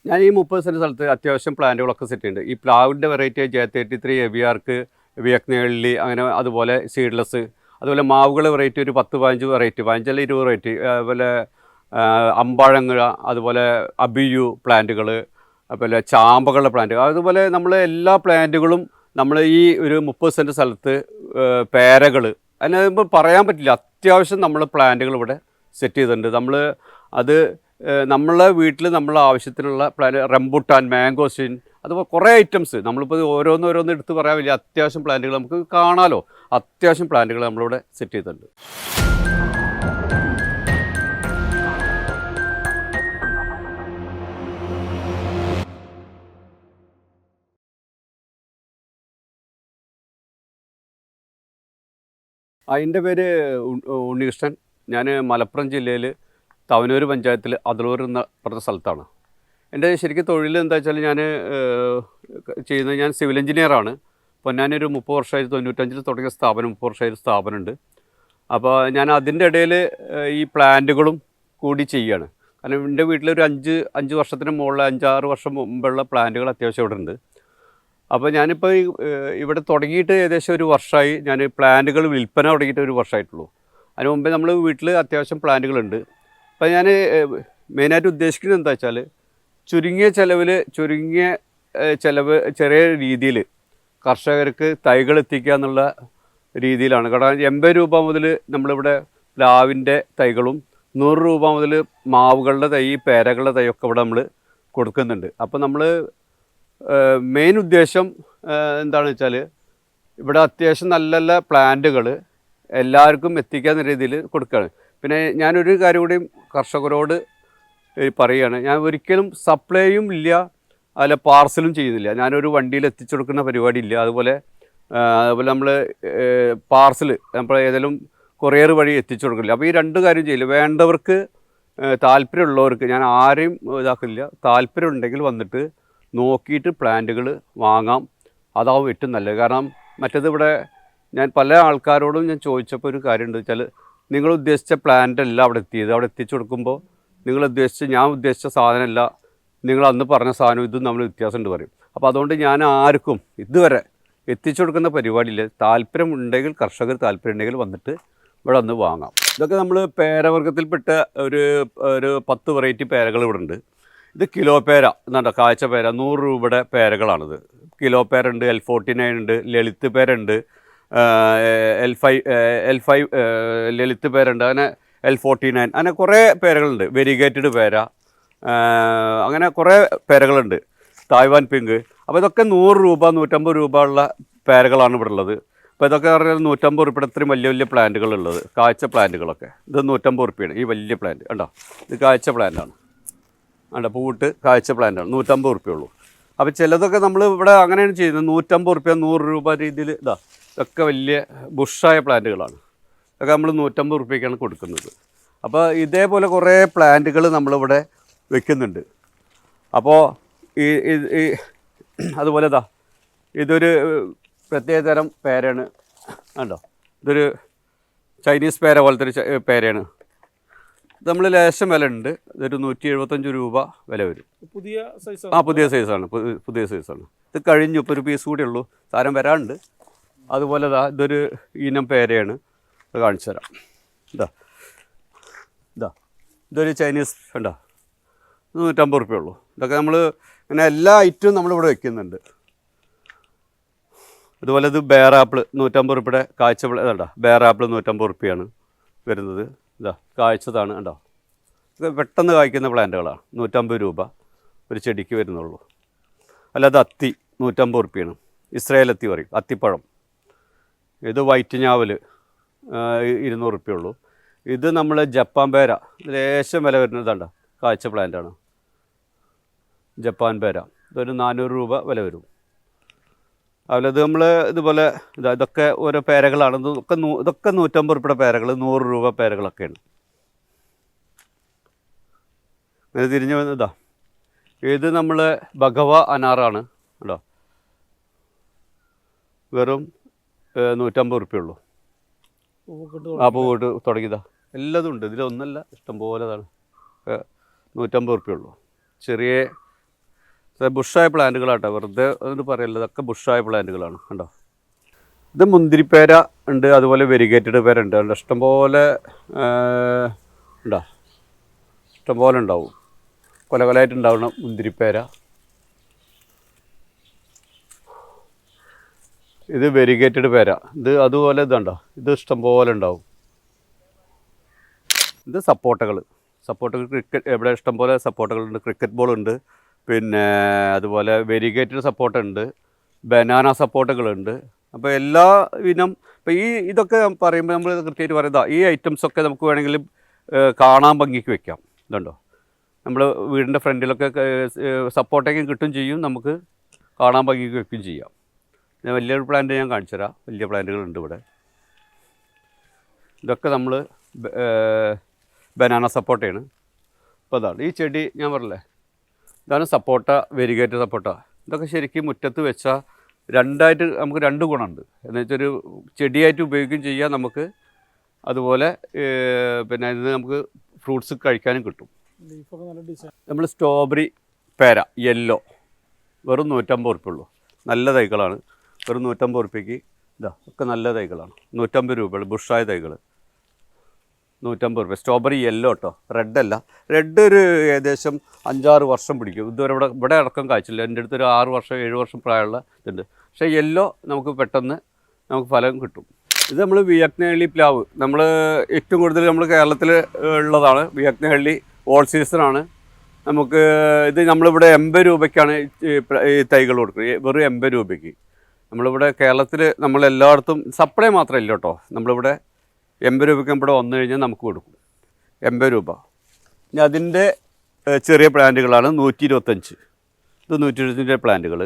ഞാൻ ഈ 30 സെൻറ്റ് സ്ഥലത്ത് അത്യാവശ്യം പ്ലാന്റുകളൊക്കെ സെറ്റ് ചെയ്യുന്നുണ്ട്. ഈ പ്ലാവിൻ്റെ വെറൈറ്റി J33 എവിആർക്ക്, വിയറ്റ്നാള്ളി, അങ്ങനെ അതുപോലെ സീഡ്ലെസ്, അതുപോലെ മാവുകൾ വെറൈറ്റി ഒരു 10-15 വെറൈറ്റി, 15 അല്ല 20 വെറൈറ്റി, അതുപോലെ അമ്പാഴങ്ങ, അതുപോലെ അബിയു പ്ലാന്റുകൾ, അതുപോലെ ചാമ്പകളുടെ പ്ലാന്റ്, അതുപോലെ നമ്മൾ എല്ലാ പ്ലാന്റുകളും നമ്മൾ ഈ ഒരു 30 സെൻറ്റ് സ്ഥലത്ത് പേരകൾ, അതിനിപ്പോൾ പറയാൻ പറ്റില്ല, അത്യാവശ്യം നമ്മൾ പ്ലാന്റുകൾ ഇവിടെ സെറ്റ് ചെയ്തിട്ടുണ്ട്. നമ്മൾ അത് നമ്മളെ വീട്ടിൽ നമ്മളെ ആവശ്യത്തിനുള്ള പ്ലാന്റ്, റംബുട്ടാൻ, മാംഗോസിൻ, അതുപോലെ കുറേ ഐറ്റംസ് നമ്മളിപ്പോൾ ഓരോന്ന് എടുത്ത് പറയാൻ വലിയ അത്യാവശ്യം പ്ലാന്റുകൾ നമുക്ക് കാണാമല്ലോ. അത്യാവശ്യം പ്ലാന്റുകൾ നമ്മളിവിടെ സെറ്റ് ചെയ്തിട്ടുണ്ട്. അതിൻ്റെ പേര് ഉണ്ണികൃഷ്ണൻ. ഞാൻ മലപ്പുറം ജില്ലയിൽ തവനൂർ പഞ്ചായത്തിൽ അതളൂർ എന്ന പറഞ്ഞ സ്ഥലത്താണ്. എൻ്റെ ശരിക്കും തൊഴിൽ എന്താ വെച്ചാൽ ഞാൻ സിവിൽ എഞ്ചിനീയറാണ്. പൊന്നാനിയൊരു 30 വർഷമായി, 95 തുടങ്ങിയ സ്ഥാപനം, 30 വർഷമായ സ്ഥാപനമുണ്ട്. അപ്പോൾ ഞാൻ അതിൻ്റെ ഇടയിൽ ഈ പ്ലാന്റുകളും കൂടി ചെയ്യുകയാണ്. കാരണം എൻ്റെ വീട്ടിലൊരു 5 വർഷത്തിന് മുകളിൽ, 5-6 വർഷം മുമ്പുള്ള പ്ലാന്റുകൾ അത്യാവശ്യം ഇവിടെ ഉണ്ട്. അപ്പോൾ ഞാനിപ്പോൾ ഇവിടെ തുടങ്ങിയിട്ട് ഏകദേശം ഒരു വർഷമായി. ഞാൻ പ്ലാന്റുകൾ വിൽപ്പന തുടങ്ങിയിട്ട് ഒരു വർഷമായിട്ടുള്ളൂ. അതിന് മുമ്പേ നമ്മൾ വീട്ടിൽ അത്യാവശ്യം പ്ലാന്റുകളുണ്ട്. അപ്പോൾ ഞാൻ മെയിനായിട്ട് ഉദ്ദേശിക്കുന്നത് എന്താ വെച്ചാൽ ചുരുങ്ങിയ ചിലവ് ചെറിയ രീതിയിൽ കർഷകർക്ക് തൈകൾ എത്തിക്കുക എന്നുള്ള രീതിയിലാണ്. കാരണം 80 രൂപ മുതൽ നമ്മളിവിടെ പ്ലാവിൻ്റെ തൈകളും 100 രൂപ മുതൽ മാവുകളുടെ തൈ, പേരകളുടെ തൈയൊക്കെ ഇവിടെ നമ്മൾ കൊടുക്കുന്നുണ്ട്. അപ്പോൾ നമ്മൾ മെയിൻ ഉദ്ദേശം എന്താണെന്ന് വെച്ചാൽ ഇവിടെ അത്യാവശ്യം നല്ല നല്ല പ്ലാന്റുകൾ എല്ലാവർക്കും എത്തിക്കാവുന്ന രീതിയിൽ കൊടുക്കുകയാണ്. പിന്നെ ഞാനൊരു കാര്യം കൂടിയും കർഷകരോട് പറയുകയാണ്, ഞാൻ ഒരിക്കലും സപ്ലൈയും ഇല്ല, അല്ല പാർസലും ചെയ്യുന്നില്ല. ഞാനൊരു വണ്ടിയിൽ എത്തിച്ചു കൊടുക്കുന്ന പരിപാടി ഇല്ല. അതുപോലെ നമ്മൾ പാർസൽ നമ്മൾ ഏതെങ്കിലും കൊറിയർ വഴി എത്തിച്ചു കൊടുക്കില്ല. അപ്പോൾ ഈ 2 കാര്യം ചെയ്യില്ല. വേണ്ടവർക്ക്, താല്പര്യമുള്ളവർക്ക് ഞാൻ ആരെയും ഇതാക്കില്ല. താല്പര്യമുണ്ടെങ്കിൽ വന്നിട്ട് നോക്കിയിട്ട് പ്ലാന്റുകൾ വാങ്ങാം. അതാവും ഏറ്റവും നല്ലത്. കാരണം മറ്റേത് ഇവിടെ ഞാൻ പല ആൾക്കാരോടും ഞാൻ ചോദിച്ചപ്പോൾ ഒരു കാര്യം ഉണ്ട് വെച്ചാൽ, നിങ്ങൾ ഉദ്ദേശിച്ച പ്ലാന്റ് അല്ല അവിടെ എത്തിയത്. അവിടെ എത്തിച്ചു കൊടുക്കുമ്പോൾ ഞാൻ ഉദ്ദേശിച്ച സാധനമല്ല, നിങ്ങൾ അന്ന് പറഞ്ഞ സാധനം ഇതും നമ്മൾ വ്യത്യാസമുണ്ട് പറയും. അപ്പോൾ അതുകൊണ്ട് ഞാൻ ആർക്കും ഇതുവരെ എത്തിച്ചു കൊടുക്കുന്ന പരിപാടിയില്ല. താല്പര്യമുണ്ടെങ്കിൽ, കർഷകർ താല്പര്യമുണ്ടെങ്കിൽ വന്നിട്ട് ഇവിടെ ഒന്ന് വാങ്ങാം. ഇതൊക്കെ നമ്മൾ പേരവർഗത്തിൽപ്പെട്ട ഒരു 10 വെറൈറ്റി പേരകൾ ഇവിടെ ഉണ്ട്. ഇത് കിലോ പേര എന്നാണ്, കാഴ്ച പേര, 100 രൂപയുടെ പേരകളാണിത്. കിലോ പേരുണ്ട്, L49 ഉണ്ട്, ലളിത് പേരുണ്ട്, L5 ലളിത് പേരുണ്ട്, അങ്ങനെ L49, അങ്ങനെ കുറേ പേരകളുണ്ട്. വെരിഗേറ്റഡ് പേര, അങ്ങനെ കുറേ പേരകളുണ്ട്. Taiwan pink. അപ്പോൾ ഇതൊക്കെ 100 രൂപ 150 രൂപ ഉള്ള പേരകളാണ് ഇവിടെ ഉള്ളത്. അപ്പോൾ ഇതൊക്കെ പറഞ്ഞാൽ 150 രൂപയുടെ ഇത്രയും വലിയ പ്ലാന്റുകളുള്ളത്, കാഴ്ച പ്ലാന്റുകളൊക്കെ. ഇത് 150 രൂപയാണ് ഈ വലിയ പ്ലാന്റ്. കണ്ടോ, ഇത് കാഴ്ച പ്ലാന്റാണ്. കണ്ടോ, പൂവിട്ട് കാഴ്ച പ്ലാന്റാണ്. 150 രൂപയുള്ളൂ. അപ്പോൾ ചിലതൊക്കെ നമ്മൾ ഇവിടെ അങ്ങനെയാണ് ചെയ്യുന്നത്. 150 രൂപ 100 രൂപ രീതിയിൽ. ഇതൊക്കെ വലിയ ബുഷായ പ്ലാന്റുകളാണ്. ഇതൊക്കെ നമ്മൾ 150 രൂപയ്ക്കാണ് കൊടുക്കുന്നത്. അപ്പോൾ ഇതേപോലെ കുറേ പ്ലാന്റുകൾ നമ്മളിവിടെ വെക്കുന്നുണ്ട്. അപ്പോൾ ഈ അതുപോലെ ഇതൊരു പ്രത്യേക തരം പേരയാണ്. കണ്ടോ, ഇതൊരു ചൈനീസ് പേര പോലത്തെ ഒരു പേരയാണ്. ഇത് നമ്മൾ ലേശം വില ഉണ്ട്. ഇതൊരു 175 രൂപ വില വരും. പുതിയ സൈസാണ്. പുതിയ സൈസാണ്. ഇത് കഴിഞ്ഞു, ഇപ്പോൾ ഒരു പീസ് കൂടെ ഉള്ളൂ, സാധനം വരാനുണ്ട്. അതുപോലെ ഇതൊരു ഇനം പേരയാണ്. ഇത് കാണിച്ചു തരാം. ഇതൊരു ചൈനീസ്. കണ്ടോ, 150 രൂപയുള്ളൂ. ഇതൊക്കെ നമ്മൾ ഇങ്ങനെ എല്ലാ ഐറ്റവും നമ്മളിവിടെ വയ്ക്കുന്നുണ്ട്. അതുപോലെ ഇത് ബേറാപ്പിൾ 150 രൂപയുടെ കാഴ്ച. ഇതാ ബേറാപ്പിൾ 150 രൂപയാണ് വരുന്നത്. കാഴ്ചതാണ്. കണ്ടോ, ഇത് പെട്ടെന്ന് കായ്ക്കുന്ന പ്ലാന്റുകളാണ്. 150 രൂപ ഒരു ചെടിക്ക് വരുന്നുള്ളൂ. അല്ലാതെ അത്തി 150 രൂപയാണ്. ഇസ്രായേൽ അത്തി പറയും, അത്തിപ്പഴം. ഇത് വൈറ്റ് ഞാവൽ 200 രൂപയുള്ളൂ. ഇത് നമ്മൾ ജപ്പാൻ പേര, ലേശം വില വരുന്നതാണ്ട, കാഴ്ച പ്ലാന്റാണ്. ജപ്പാൻ പേര ഇതൊരു 400 രൂപ വില വരും. അതുപോലെ ഇത് നമ്മൾ ഇതുപോലെ ഇതൊക്കെ ഓരോ പേരകളാണ്. ഇതൊക്കെ 150 രൂപയുടെ പേരകൾ, 100 രൂപ പേരകളൊക്കെയാണ്. ഇത് തിരിഞ്ഞു വന്നതാ. ഇത് നമ്മൾ ഭഗവ അനാറാണ്. കേട്ടോ, വെറും 150 രൂപയുള്ളൂ. പൂവിട്ട് തുടങ്ങിയതാ. എല്ലാതും ഉണ്ട്, ഇതിലൊന്നല്ല, ഇഷ്ടംപോലെതാണ്. 150 രൂപയുള്ളൂ. ചെറിയ ബുഷായ പ്ലാന്റുകളാട്ടോ, വെറുതെ എന്ന് പറയല്ല, ഇതൊക്കെ ബുഷായ പ്ലാന്റുകളാണ്. കണ്ടോ, ഇത് മുന്തിരിപ്പേര ഉണ്ട്, അതുപോലെ വെരിഗേറ്റഡ് പേര ഉണ്ട്. ഇഷ്ടംപോലെ ഉണ്ടോ, ഇഷ്ടംപോലെ ഉണ്ടാവും, കൊലകൊലയായിട്ടുണ്ടാവണം മുന്തിരിപ്പേര. ഇത് വെരിഗേറ്റഡ് പേര, ഇത് അതുപോലെ ഇതുണ്ടോ, ഇത് ഇഷ്ടംപോലെ ഉണ്ടാവും. ഇത് സപ്പോർട്ടകൾ ക്രിക്കറ്റ്, ഇവിടെ ഇഷ്ടംപോലെ സപ്പോർട്ടകളുണ്ട്. ക്രിക്കറ്റ് ബോൾ ഉണ്ട്, പിന്നെ അതുപോലെ വെരിഗേറ്റഡ് സപ്പോർട്ട ഉണ്ട്, ബനാന സപ്പോർട്ടുകളുണ്ട്. അപ്പോൾ എല്ലാ ഇനം, ഇപ്പോൾ ഇതൊക്കെ പറയുമ്പോൾ നമ്മൾ കൃത്യമായിട്ട് പറയുന്നത് ഈ ഐറ്റംസൊക്കെ നമുക്ക് വേണമെങ്കിൽ കാണാൻ ഭംഗിക്ക് വെക്കാം. ഇതുണ്ടോ, നമ്മൾ വീടിൻ്റെ ഫ്രണ്ടിലൊക്കെ സപ്പോർട്ടൊക്കെ കിട്ടും ചെയ്യും, നമുക്ക് കാണാൻ ഭംഗിക്ക് വെക്കുകയും ചെയ്യാം. ഞാൻ വലിയൊരു പ്ലാന്റ് ഞാൻ കാണിച്ചു തരാം, വലിയ പ്ലാന്റുകളുണ്ട് ഇവിടെ. ഇതൊക്കെ നമ്മൾ ബനാന സപ്പോർട്ടയാണ്. അപ്പോൾ അതാണ് ഈ ചെടി, ഞാൻ പറഞ്ഞില്ലേ, ഇതാണ് സപ്പോർട്ട, വെരിഗേറ്റഡ് സപ്പോർട്ട. ഇതൊക്കെ ശരിക്കും മുറ്റത്ത് വെച്ചാൽ രണ്ടായിട്ട് നമുക്ക് രണ്ട് ഗുണമുണ്ട്. എന്ന് വെച്ചാൽ ഒരു ചെടിയായിട്ട് ഉപയോഗിക്കുകയും ചെയ്യാം നമുക്ക്, അതുപോലെ പിന്നെ ഇത് നമുക്ക് ഫ്രൂട്ട്സ് കഴിക്കാനും കിട്ടും. നമ്മൾ സ്ട്രോബെറി പേര യെല്ലോ വെറും 150 ഉറുപ്പ്യേ ഉള്ളൂ. നല്ല തൈകളാണ്, വെറും 150 ഉറുപ്പ്യക്ക്. ഇതാ ഒക്കെ നല്ല തൈകളാണ്, 150 രൂപയുള്ളൂ. ബുഷായ തൈകൾ 150 രൂപ. സ്ട്രോബെറി യെല്ലോ കേട്ടോ, റെഡ് അല്ല. റെഡ് ഒരു ഏകദേശം 5-6 വർഷം പിടിക്കും. ഇതുവരെ ഇവിടെ അടക്കം കായ്ച്ചില്ല. എൻ്റെ അടുത്തൊരു 6 വർഷം 7 വർഷം പ്രായമുള്ള ഇതുണ്ട്. പക്ഷേ യെല്ലോ നമുക്ക് പെട്ടെന്ന് നമുക്ക് ഫലം കിട്ടും. ഇത് നമ്മൾ വിയറ്റ്നഹള്ളി പ്ലാവ്, നമ്മൾ ഏറ്റവും കൂടുതൽ നമ്മൾ കേരളത്തിൽ ഉള്ളതാണ്. വിയറ്റ്നഹള്ളി ഓൾ സീസണാണ്. നമുക്ക് ഇത് നമ്മളിവിടെ 80 രൂപയ്ക്കാണ് ഈ തൈകൾ കൊടുക്കുന്നത്, വെറും 80 രൂപയ്ക്ക്. നമ്മളിവിടെ കേരളത്തിൽ നമ്മളെല്ലായിടത്തും സപ്ലൈ മാത്രമല്ല കേട്ടോ, നമ്മളിവിടെ 80 രൂപയ്ക്ക് ഇവിടെ വന്നു കഴിഞ്ഞാൽ നമുക്ക് കൊടുക്കും, 80 രൂപ. ഇനി അതിൻ്റെ ചെറിയ പ്ലാന്റുകളാണ് 125. ഇത് 125 പ്ലാന്റുകൾ.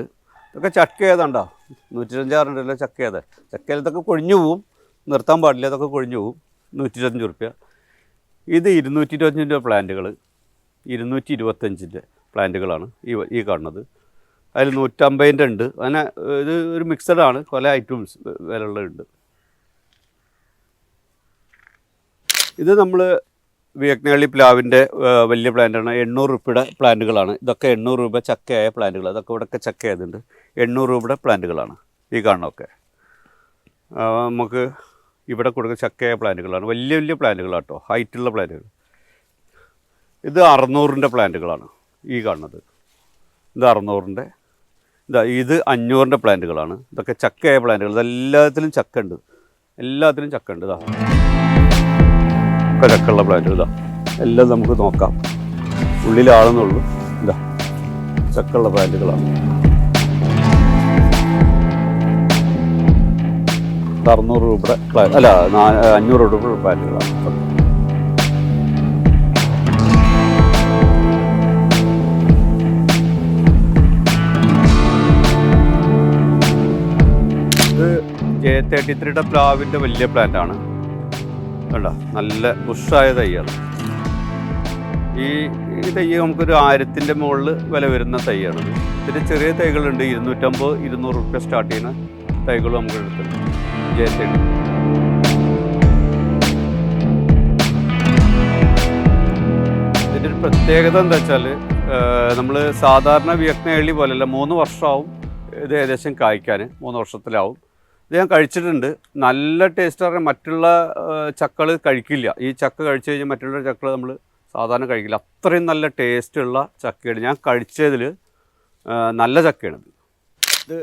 ഇതൊക്കെ ചക്ക ഏതാണ്ടോ, 125 ചക്കയിൽ ഇതൊക്കെ കൊഴിഞ്ഞു പോവും, നിർത്താൻ പാടില്ല, ഇതൊക്കെ കൊഴിഞ്ഞു പോവും. 125 ഉറുപ്പ്യ. ഇത് 225 പ്ലാന്റുകൾ, 225 പ്ലാന്റുകളാണ് ഈ കാണുന്നത്. അതിൽ 150 ഉണ്ട്. അങ്ങനെ ഇത് ഒരു മിക്സഡാണ്, പല ഐറ്റംസ് വിലയുള്ളതുണ്ട്. ഇത് നമ്മൾ വിയറ്റ്നഹള്ളി പ്ലാവിൻ്റെ വലിയ പ്ലാന്റാണ്. 800 രൂപയുടെ പ്ലാന്റുകളാണ്. ഇതൊക്കെ 800 രൂപ ചക്കയായ പ്ലാന്റുകൾ. അതൊക്കെ ഇവിടെയൊക്കെ ചക്കയായതുണ്ട്. 800 രൂപയുടെ പ്ലാന്റുകളാണ് ഈ കാണുന്നതൊക്കെ. നമുക്ക് ഇവിടെ കൊടുക്കുന്ന ചക്കയായ പ്ലാന്റുകളാണ്, വലിയ വലിയ പ്ലാന്റുകളാണ് കേട്ടോ, ഹൈറ്റുള്ള പ്ലാന്റുകൾ. ഇത് 600ൻ്റെ പ്ലാന്റുകളാണ് ഈ കാണുന്നത്. ഇത് 600ൻ്റെ. ഇത് 500ൻ്റെ പ്ലാന്റുകളാണ്. ഇതൊക്കെ ചക്കയായ പ്ലാന്റുകൾ. ഇതെല്ലാത്തിലും ചക്ക ഉണ്ട്, എല്ലാത്തിലും ചക്ക ഉണ്ട്. ഇതാ ഒക്കെ ചക്കുള്ള പ്ലാന്റുകൾ. ഇതാ എല്ലാം നമുക്ക് നോക്കാം, ഉള്ളിലാണെന്നുള്ളൂ. ഇതാ ചക്കുള്ള പ്ലാന്റുകളാണ്. 600 രൂപയുടെ അല്ല 500 രൂപയുടെ പ്ലാന്റുകളാണ്. ഇത് J33യുടെ പ്ലാവിൻ്റെ വലിയ പ്ലാന്റാണ്. കണ്ടോ, നല്ല ബുഷായ തൈയാണ്. ഈ തൈ നമുക്കൊരു 1000ൻ്റെ മുകളിൽ വില വരുന്ന തൈയാണ്. ഇതിൻ്റെ ചെറിയ തൈകളുണ്ട്, 250-200 രൂപ സ്റ്റാർട്ട് ചെയ്യുന്ന തൈകൾ നമുക്ക് എടുത്തിട്ടുണ്ട്. J33. ഇതിൻ്റെ ഒരു പ്രത്യേകത എന്താ വെച്ചാൽ, നമ്മൾ സാധാരണ വിയറ്റ്നഹള്ളി പോലെയല്ല, 3 വർഷമാവും ഇത് ഏകദേശം കായ്ക്കാൻ, 3 വർഷത്തിലാവും. ഇത് ഞാൻ കഴിച്ചിട്ടുണ്ട്, നല്ല ടേസ്റ്റ്. പറഞ്ഞാൽ മറ്റുള്ള ചക്കൾ കഴിക്കില്ല. ഈ ചക്ക കഴിച്ചു കഴിഞ്ഞാൽ മറ്റുള്ള ചക്കൾ നമ്മൾ സാധാരണ കഴിക്കില്ല. അത്രയും നല്ല ടേസ്റ്റുള്ള ചക്കയാണ് ഞാൻ കഴിച്ചതിൽ. നല്ല ചക്കയാണിത്. ഇത്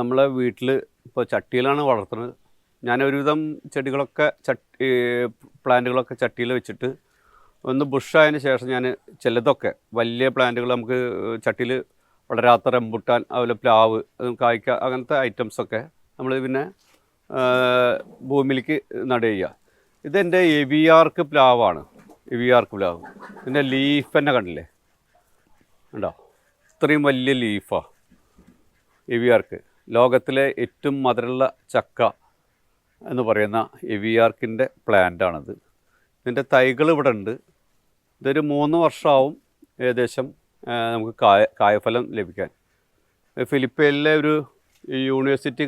നമ്മളെ വീട്ടിൽ ഇപ്പോൾ ചട്ടിയിലാണ് വളർത്തുന്നത്. ഞാൻ ഒരുവിധം ചെടികളൊക്കെ പ്ലാന്റുകളൊക്കെ ചട്ടിയിൽ വെച്ചിട്ട് ഒന്ന് ബുഷായതിന് ശേഷം ഞാൻ ചിലതൊക്കെ വലിയ പ്ലാന്റുകൾ നമുക്ക് ചട്ടിയിൽ വളരാത്ത റംബുട്ടാൻ, അതുപോലെ പ്ലാവ്, കായ്ക്ക, അങ്ങനത്തെ ഐറ്റംസൊക്കെ നമ്മൾ പിന്നെ ഭൂമിയിലേക്ക് നടുക. ഇതെൻ്റെ എവിയാർക്ക് പ്ലാവാണ്, എവിയാർക്ക് പ്ലാവ്. ഇതിൻ്റെ ലീഫ് തന്നെ കണ്ടില്ലേ, ഉണ്ടോ, ഇത്രയും വലിയ ലീഫാണ് എവിയാർക്ക്. ലോകത്തിലെ ഏറ്റവും മധുരമുള്ള ചക്ക എന്ന് പറയുന്ന എവിയാർക്കിൻ്റെ പ്ലാന്റാണിത്. ഇതിൻ്റെ തൈകൾ ഇവിടെ ഉണ്ട്. ഇതൊരു 3 വർഷമാവും ഏകദേശം നമുക്ക് കായഫലം ലഭിക്കാൻ. ഫിലിപ്പൈനിലെ ഒരു യൂണിവേഴ്സിറ്റി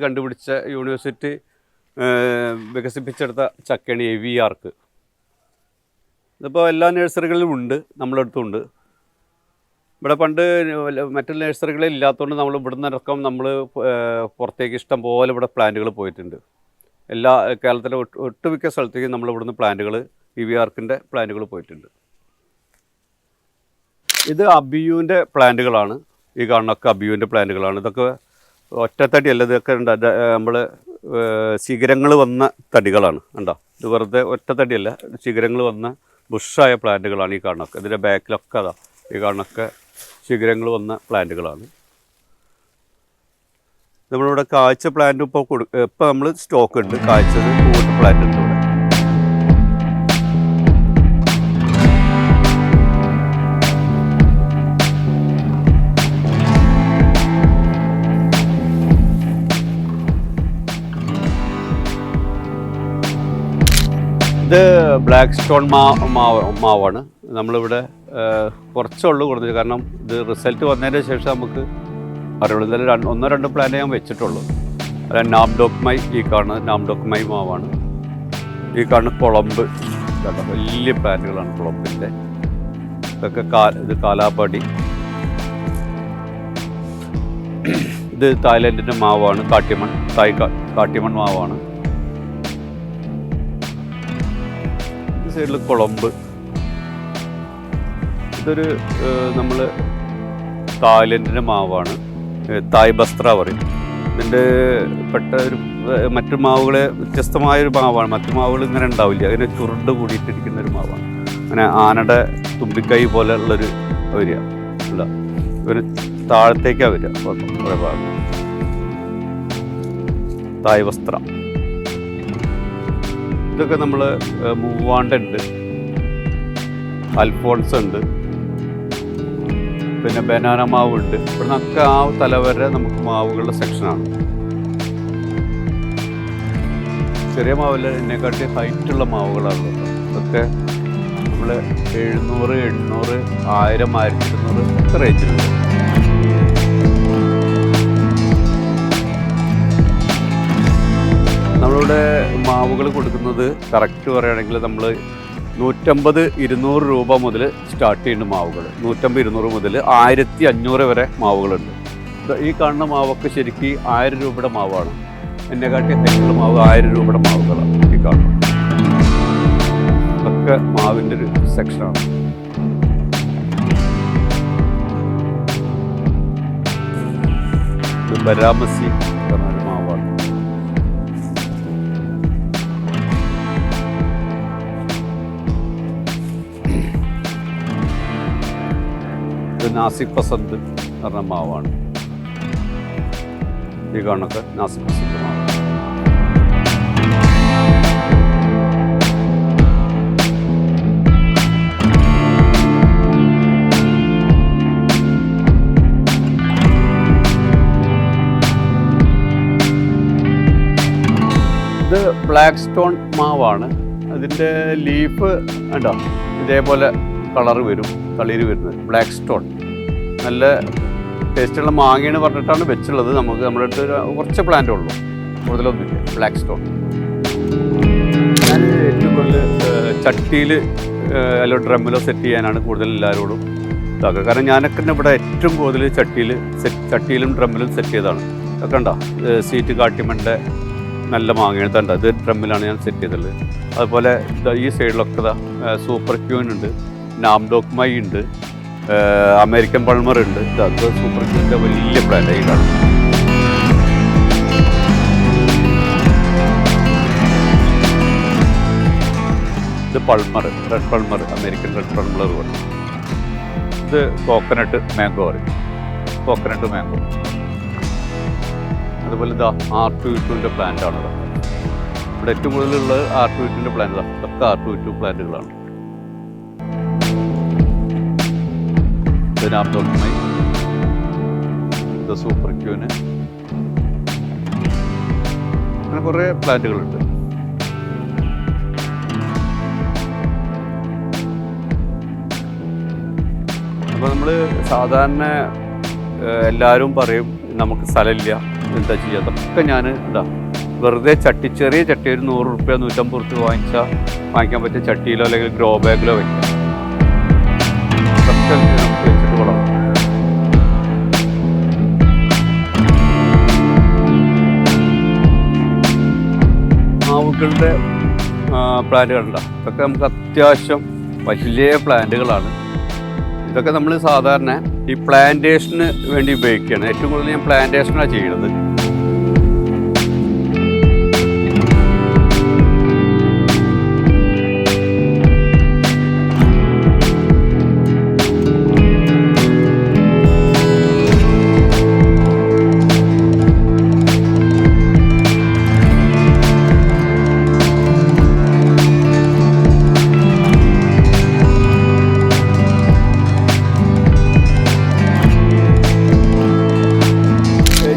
വികസിപ്പിച്ചെടുത്ത ചക്കയാണ് എവിയാർക്ക്. ഇതിപ്പോൾ എല്ലാ നഴ്സറികളിലും ഉണ്ട്, നമ്മളടുത്തുണ്ട്. ഇവിടെ പണ്ട് മറ്റുള്ള നഴ്സറികളിൽ ഇല്ലാത്തതുകൊണ്ട് നമ്മൾ ഇവിടുന്ന് അടക്കം നമ്മൾ പുറത്തേക്ക് ഇഷ്ടം പോലെ ഇവിടെ പ്ലാന്റുകൾ പോയിട്ടുണ്ട്. എല്ലാ കേരളത്തിലെ ഒട്ടുമിക്ക സ്ഥലത്തേക്കും നമ്മൾ ഇവിടുന്ന് പ്ലാന്റുകൾ EVRക്കിൻ്റെ പ്ലാന്റുകൾ പോയിട്ടുണ്ട്. ഇത് അബിയുവിൻ്റെ പ്ലാന്റുകളാണ്. ഈ കാണുന്നൊക്കെ അബിയുവിൻ്റെ പ്ലാന്റുകളാണ്. ഇതൊക്കെ ഒറ്റത്തടിയല്ല, ഇതൊക്കെ നമ്മൾ ശിഖരങ്ങൾ വന്ന തടികളാണ്. ഉണ്ടോ? ഇത് വെറുതെ ഒറ്റത്തടിയല്ല, ശിഖരങ്ങൾ വന്ന ബുഷായ പ്ലാന്റുകളാണ് ഈ കാണുന്നൊക്കെ. ഇതിൻ്റെ ബാക്കിലൊക്കെ അതാ ഈ കാണുന്നൊക്കെ ശിഖരങ്ങൾ വന്ന പ്ലാന്റുകളാണ്. നമ്മളിവിടെ കാഴ്ച പ്ലാന്റ് ഇപ്പോൾ നമ്മൾ സ്റ്റോക്ക് ഉണ്ട്. കാഴ്ചത് കൂടുതൽ പ്ലാന്റ് ഉണ്ട് ഇവിടെ. ഇത് ബ്ലാക്ക് സ്റ്റോൺ മാവാണ്. നമ്മളിവിടെ കുറച്ചുള്ളൂ കൊടുത്തിട്ട്, കാരണം ഇത് റിസൾട്ട് വന്നതിന് ശേഷം നമുക്ക് അറിയുള്ളൂ. എന്തായാലും 1-2 പ്ലാന്റ് ഞാൻ വെച്ചിട്ടുള്ളൂ. അതായത് നാംഡോക്മൈ, ഈ കാണുന്നത് നാംഡോക്മൈ മാവാണ്. ഈ കാണുന്ന കുളമ്പ് കേട്ടോ, വലിയ പ്ലാന്റുകളാണ് കുളമ്പിൻ്റെ. ഇതൊക്കെ ഇത് കാലാപ്പടി. ഇത് തായ്ലൻഡിൻ്റെ മാവാണ്, കാട്ടിമൺ. കാട്ടിമൺ മാവാണ്. ഈ സൈഡിൽ കുളമ്പ്. ഇതൊരു നമ്മൾ തായ്ലൻഡിൻ്റെ മാവാണ്, തായ് ബസ്ത്ര പറയും. ഇതിൻ്റെ ഒരു മറ്റു മാവുകളെ വ്യത്യസ്തമായൊരു മാവാണ്. മറ്റു മാവുകൾ ഇങ്ങനെ ഉണ്ടാവില്ല, അതിനെ ചുരുണ്ട് കൂടിയിട്ടിരിക്കുന്നൊരു മാവാണ്. അങ്ങനെ ആനയുടെ തുമ്പിക്കൈ പോലെയുള്ളൊരു വരിക അല്ല, ഒരു താഴത്തേക്കാണ് വരിക കുറേ ഭാഗം. തായ് വസ്ത്ര. ഇതൊക്കെ നമ്മൾ മൂവാണ്ടുണ്ട്, അൽഫോൺസ് ഉണ്ട്, പിന്നെ ബനാന മാവുണ്ട്. ഇവിടെ നിന്നൊക്കെ ആ തലവരെ നമുക്ക് മാവുകളുടെ സെക്ഷനാണ്. ചെറിയ മാവില്ല, എന്നെക്കാട്ടി ഹൈറ്റുള്ള മാവുകളാണ്. ഇതൊക്കെ നമ്മൾ 700, 800, 1000, 1200 ഒക്കെ റേഞ്ചിലുണ്ട്. നമ്മളിവിടെ മാവുകൾ കൊടുക്കുന്നത് കറക്റ്റ് പറയുകയാണെങ്കിൽ നമ്മൾ 150-200 രൂപ മുതൽ സ്റ്റാർട്ട് ചെയ്യുന്ന മാവുകൾ. 150-200 മുതൽ 1500 വരെ മാവുകളുണ്ട്. ഈ കാണുന്ന മാവൊക്കെ ശരിക്കും 1000 രൂപയുടെ മാവാണ്. എന്നെക്കാട്ടി ഹൈറ്റുള്ള മാവ് 1000 രൂപയുടെ മാവുകളാണ് ഈ കാണുന്നത്. ഒക്കെ മാവിൻ്റെ ഒരു സെക്ഷനാണ്. ഇത് ബരാമസി പറഞ്ഞൊരു മാവാണ്. ഇത് നാസിക് പസന്ത് പറഞ്ഞ മാവാണ്. ഈ കാണൊക്കെ നാസിക് പസന്ത് മാവ്. ഇത് ബ്ലാക്ക് സ്റ്റോൺ മാവാണ്. അതിൻ്റെ ലീഫ് ഉണ്ടോ ഇതേപോലെ കളർ വരും, തളിര് വരുന്നത്. ബ്ലാക്ക് സ്റ്റോൺ നല്ല ടേസ്റ്റുള്ള മാങ്ങയാണ് പറഞ്ഞിട്ടാണ് വെച്ചുള്ളത്. നമ്മുടെ അടുത്ത് കുറച്ച് പ്ലാന്റ് ഉള്ളൂ, കൂടുതലൊന്നുമില്ല. ബ്ലാക്ക് സ്റ്റോൺ ഞാൻ ഏറ്റവും കൂടുതൽ ചട്ടിയിൽ അല്ലോ ഡ്രമ്മിലോ സെറ്റ് ചെയ്യാനാണ് കൂടുതൽ എല്ലാവരോടും ഇതാക്കുക. കാരണം ഞാനൊക്കെ ഇവിടെ ഏറ്റവും കൂടുതൽ ചട്ടിയിലും ഡ്രമ്മിലും സെറ്റ് ചെയ്തതാണ്. അതൊക്കെ ഉണ്ടോ സീറ്റ് കാട്ടിമൻ്റെ നല്ല മാങ്ങയാണ്. തണ്ട ഇത് ഡ്രമ്മിലാണ് ഞാൻ സെറ്റ് ചെയ്തത്. അതുപോലെ ഈ സൈഡിലൊക്കെ സൂപ്പർ ക്യൂൻ ഉണ്ട്, നാംഡോക്മൈ ഉണ്ട്, അമേരിക്കൻ പൾമർ ഉണ്ട്. അത് സൂപ്പർ ക്യൂൻ്റെ വലിയ പ്ലാന്റ് ഈ കാണും. ഇത് Palmer, red Palmer, American red Palmer പറയും. ഇത് കോക്കനട്ട് മാംഗോ പറയും, കോക്കനട്ട് മാംഗോ. അതുപോലെ ഇതാ R22ൻ്റെ പ്ലാന്റാണ്. ഇവിടെ ഏറ്റവും കൂടുതലുള്ളത് R22ൻ്റെ പ്ലാന്റ്. ഇതൊക്കെ R22 പ്ലാന്റുകളാണ്. ഇത് നാംഡോക്മൈ, ഇത് സൂപ്പർ ക്യൂന്, അങ്ങനെ കുറേ പ്ലാന്റുകളുണ്ട്. അപ്പോൾ നമ്മൾ സാധാരണ എല്ലാവരും പറയും നമുക്ക് സ്ഥലമില്ല, എന്താ ചെയ്യുക. അതൊക്കെ ഞാൻ വെറുതെ ചെറിയ ചട്ടി ഒരു 100 രൂപ 150 രൂപ വാങ്ങിക്കാൻ പറ്റിയ ചട്ടിയിലോ അല്ലെങ്കിൽ ഗ്രോ ബാഗിലോ വെക്കാം. അതൊക്കെ നമുക്ക് വെച്ചിട്ട് വളർത്തും. തൈകളുടെ പ്ലാന്റുകളുണ്ട്. ഇതൊക്കെ നമുക്ക് അത്യാവശ്യം വലിയ പ്ലാന്റുകളാണ്. ഇതൊക്കെ നമ്മൾ സാധാരണ ഈ പ്ലാന്റേഷന് വേണ്ടി ഉപയോഗിക്കുകയാണ്. ഏറ്റവും കൂടുതൽ ഞാൻ പ്ലാന്റേഷനാണ് ചെയ്യുന്നത്.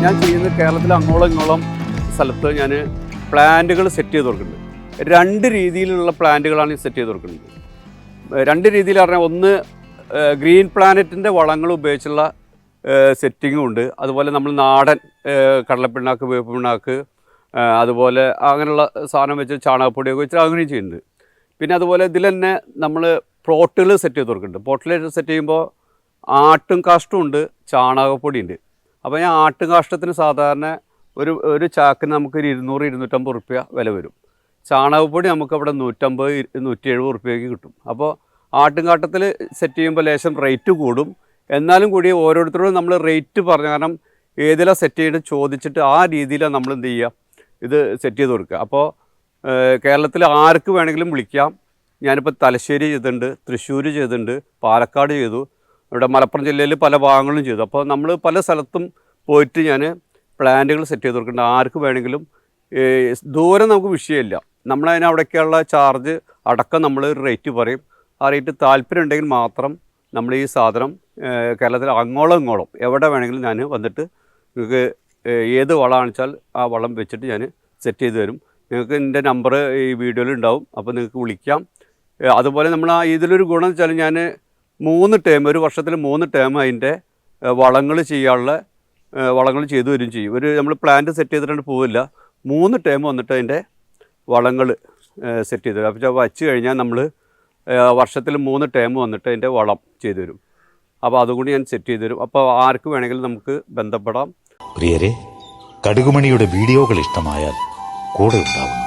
ഞാൻ ചെയ്യുന്നത് കേരളത്തിൽ അങ്ങോളം ഇങ്ങോളം സ്ഥലത്ത് ഞാൻ പ്ലാന്റുകൾ സെറ്റ് ചെയ്ത് കൊടുക്കുന്നുണ്ട്. 2 രീതിയിലുള്ള പ്ലാന്റുകളാണ് സെറ്റ് ചെയ്ത് കൊടുക്കുന്നത്. 2 രീതിയിൽ പറഞ്ഞാൽ, ഒന്ന് ഗ്രീൻ പ്ലാനറ്റിൻ്റെ വളങ്ങൾ ഉപയോഗിച്ചുള്ള സെറ്റിങ്ങും ഉണ്ട്. അതുപോലെ നമ്മൾ നാടൻ കടലപ്പിണ്ണാക്ക്, വേപ്പ് പിണ്ണാക്ക്, അതുപോലെ അങ്ങനെയുള്ള സാധനം വെച്ച് ചാണകപ്പൊടിയൊക്കെ വെച്ച് അങ്ങനെയും ചെയ്യുന്നുണ്ട്. പിന്നെ അതുപോലെ ഇതിൽ തന്നെ നമ്മൾ പ്ലോട്ടുകൾ സെറ്റ് ചെയ്ത് കൊടുക്കുന്നുണ്ട്. പ്ലോട്ടിൽ സെറ്റ് ചെയ്യുമ്പോൾ ആട്ടും കാഷ്ടവും ഉണ്ട്, ചാണകപ്പൊടി ഉണ്ട്. അപ്പോൾ ഞാൻ ആട്ടും കാഷ്ടത്തിന് സാധാരണ ഒരു ചാക്കിന് നമുക്കൊരു 200-250 റുപ്യ വില വരും. ചാണകപ്പൊടി നമുക്കവിടെ 150-170 റുപ്യയ്ക്ക് കിട്ടും. അപ്പോൾ ആട്ടുംകാട്ടത്തിൽ സെറ്റ് ചെയ്യുമ്പോൾ ലേശം റേറ്റ് കൂടും. എന്നാലും കൂടി ഓരോരുത്തരോടും നമ്മൾ റേറ്റ് പറഞ്ഞു, കാരണം ഏതിലാണ് സെറ്റ് ചെയ്ത് ചോദിച്ചിട്ട് ആ രീതിയിലാണ് നമ്മൾ എന്ത് ചെയ്യുക, ഇത് സെറ്റ് ചെയ്ത് കൊടുക്കുക. അപ്പോൾ കേരളത്തിൽ ആർക്ക് വേണമെങ്കിലും വിളിക്കാം. ഞാനിപ്പോൾ തലശ്ശേരി ചെയ്തിട്ടുണ്ട്, തൃശ്ശൂർ ചെയ്തിട്ടുണ്ട്, പാലക്കാട് ചെയ്തു, ഇവിടെ മലപ്പുറം ജില്ലയിൽ പല ഭാഗങ്ങളും ചെയ്തു. അപ്പോൾ നമ്മൾ പല സ്ഥലത്തും പോയിട്ട് ഞാൻ പ്ലാന്റുകൾ സെറ്റ് ചെയ്ത് കൊടുക്കുന്നുണ്ട്. ആർക്ക് വേണമെങ്കിലും. ദൂരം നമുക്ക് വിഷയമില്ല. നമ്മളതിന് അവിടേക്കുള്ള ചാർജ് അടക്കം നമ്മൾ റേറ്റ് പറയും. ആ റേറ്റ് താല്പര്യം ഉണ്ടെങ്കിൽ മാത്രം നമ്മൾ ഈ സാധനം കേരളത്തിൽ അങ്ങോളം ഇങ്ങോളം എവിടെ വേണമെങ്കിലും ഞാൻ വന്നിട്ട് നിങ്ങൾക്ക് ഏത് വളമാണെന്ന് വെച്ചാൽ ആ വളം വെച്ചിട്ട് ഞാൻ സെറ്റ് ചെയ്ത് തരും. നിങ്ങൾക്ക് എൻ്റെ നമ്പർ ഈ വീഡിയോയിൽ ഉണ്ടാവും, അപ്പോൾ നിങ്ങൾക്ക് വിളിക്കാം. അതുപോലെ നമ്മൾ ഇതിലൊരു ഗുണം എന്ന് വെച്ചാൽ ഞാൻ 3 ടേം, ഒരു വർഷത്തിൽ 3 ടേം അതിൻ്റെ വളങ്ങൾ ചെയ്യാനുള്ള വളങ്ങൾ ചെയ്തു വരും ചെയ്യും. നമ്മൾ പ്ലാന്റ് സെറ്റ് ചെയ്തിട്ട് പോവില്ല. 3 ടേം വന്നിട്ട് അതിൻ്റെ വളങ്ങൾ സെറ്റ് ചെയ്ത് തരും. അപ്പോൾ വച്ച് കഴിഞ്ഞാൽ നമ്മൾ വർഷത്തിൽ 3 ടേം വന്നിട്ട് അതിൻ്റെ വളം ചെയ്തു തരും. അപ്പോൾ അതുകൊണ്ട് ഞാൻ സെറ്റ് ചെയ്ത് തരും. അപ്പോൾ ആർക്ക് വേണമെങ്കിലും നമുക്ക് ബന്ധപ്പെടാം. പ്രിയരെ, കടുകുമണിയുടെ വീഡിയോകൾ ഇഷ്ടമായാൽ കൂടെ ഉണ്ടാവുന്നു.